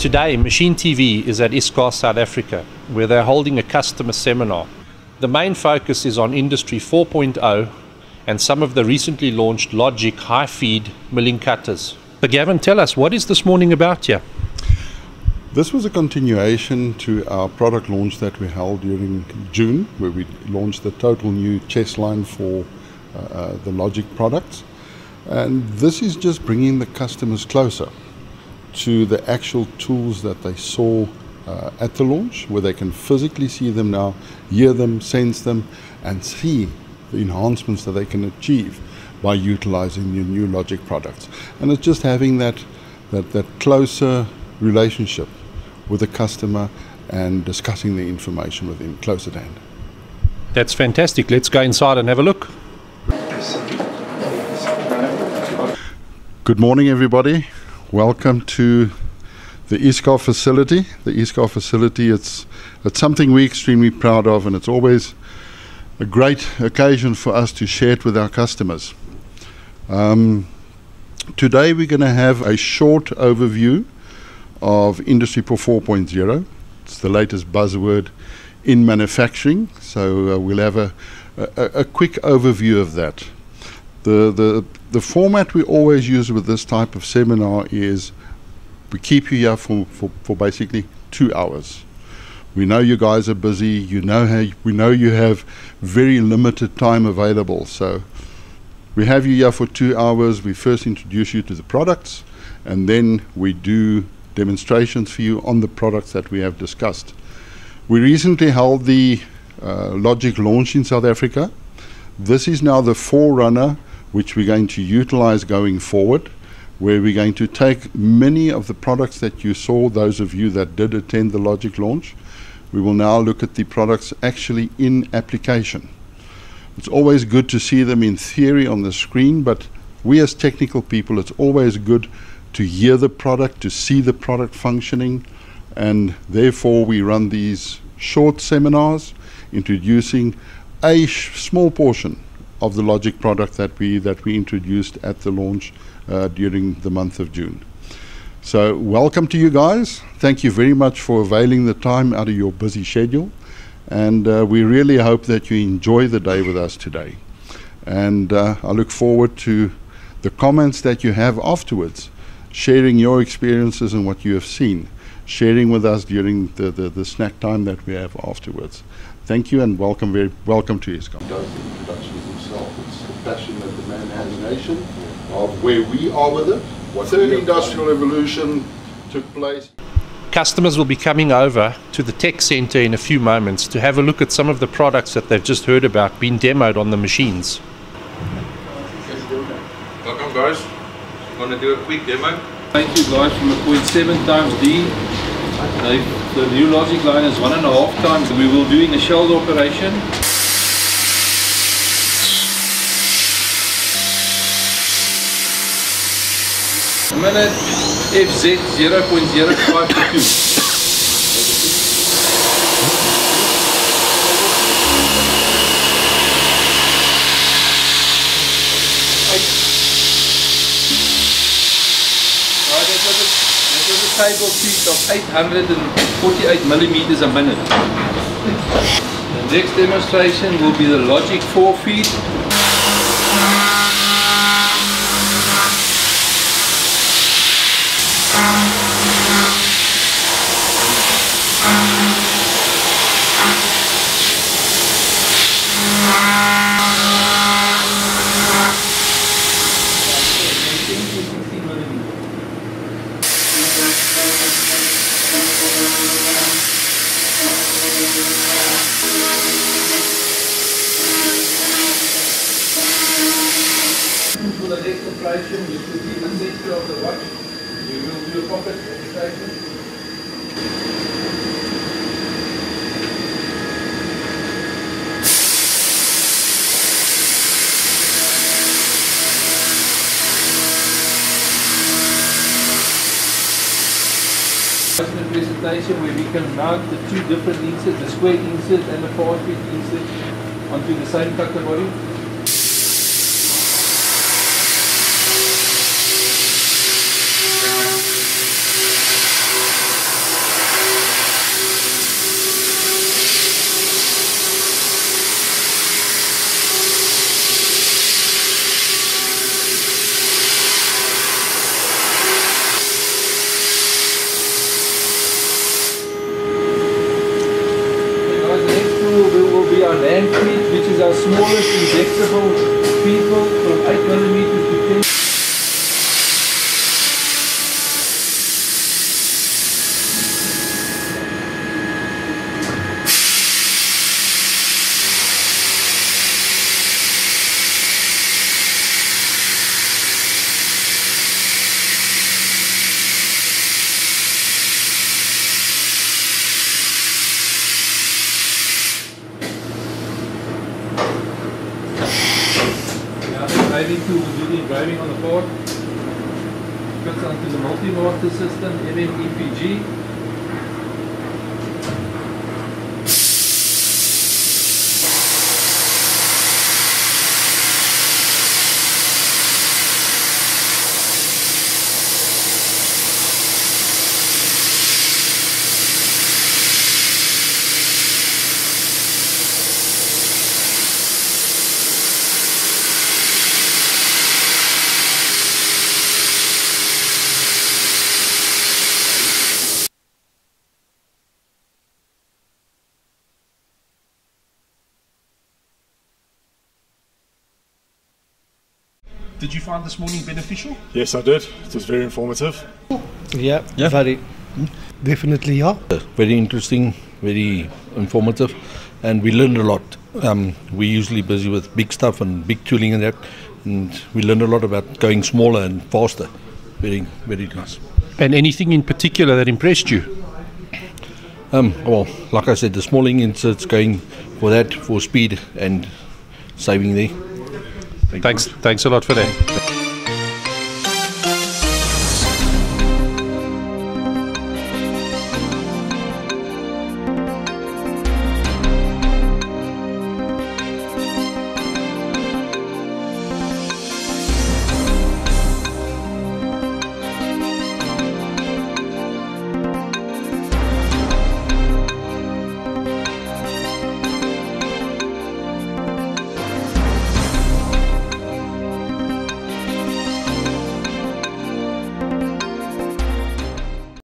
Today, MachineTV is at Iscar, South Africa, where they're holding a customer seminar. The main focus is on Industry 4.0 and some of the recently launched LOGIQ high-feed milling cutters. So Gavin, tell us, what is this morning about here? This was a continuation to our product launch that we held during June, where we launched the total new chest line for the LOGIQ products. And this is just bringing the customers closer to the actual tools that they saw at the launch, where they can physically see them now, hear them, sense them, and see the enhancements that they can achieve by utilizing the new LOGIQ products. And it's just having that closer relationship with the customer and discussing the information with him close at hand. That's fantastic. Let's go inside and have a look. Good morning, everybody. Welcome to the Iscar facility. The Iscar facility, it's something we're extremely proud of, and it's always a great occasion for us to share it with our customers. Today we're going to have a short overview of Industry 4.0. It's the latest buzzword in manufacturing, so we'll have a quick overview of that. The format we always use with this type of seminar is we keep you here for basically 2 hours. We know you guys are busy. We know you have very limited time available, so we have you here for 2 hours. We first introduce you to the products, and then we do demonstrations for you on the products that we have discussed. We recently held the LOGIQ launch in South Africa. This is now the forerunner which we're going to utilize going forward, where we're going to take many of the products that you saw, those of you that did attend the LOGIQ launch. We will now look at the products actually in application. It's always good to see them in theory on the screen, but we as technical people, it's always good to hear the product, to see the product functioning, and therefore we run these short seminars introducing a small portion of the LOGIQ product that we introduced at the launch during the month of June. So welcome to you guys. Thank you very much for availing the time out of your busy schedule, and we really hope that you enjoy the day with us today. And I look forward to the comments that you have afterwards, sharing your experiences and what you have seen, sharing with us during the snack time that we have afterwards. Thank you, and welcome to Iscar. He does the introductions himself. It's the passion that the man has a nation of where we are with it. What third industrial revolution took place. Customers will be coming over to the Tech Center in a few moments to have a look at some of the products that they've just heard about being demoed on the machines. Welcome guys. I'm going to do a quick demo. Thank you guys from the 0.7 times D. The new LOGIQ line is 1.5 times. We will do in a shelled operation. A minute FZ 0.052. That was a table speed of 848 millimeters a minute. The next demonstration will be the LOGIQ 4 feed. For the next operation, which will be the center of the watch, we will do a pocket demonstration. Presentation where we can mount the two different inserts, the square insert and the 4-feet insert, onto the same cutter body. line feed, which is our smallest injectable people from 8 millimeters to 10. Driving tool will do the engraving on the board. Fits onto the multi-mortar system, MMEPG. Did you find this morning beneficial? Yes, I did. It was very informative. Yeah, very. Definitely, yeah. Very interesting, very informative, and we learned a lot. We're usually busy with big stuff and big tooling and that, and we learned a lot about going smaller and faster. Very, very nice. And anything in particular that impressed you? Well, like I said, the small inserts going for that, for speed and saving there. Thanks a lot for that.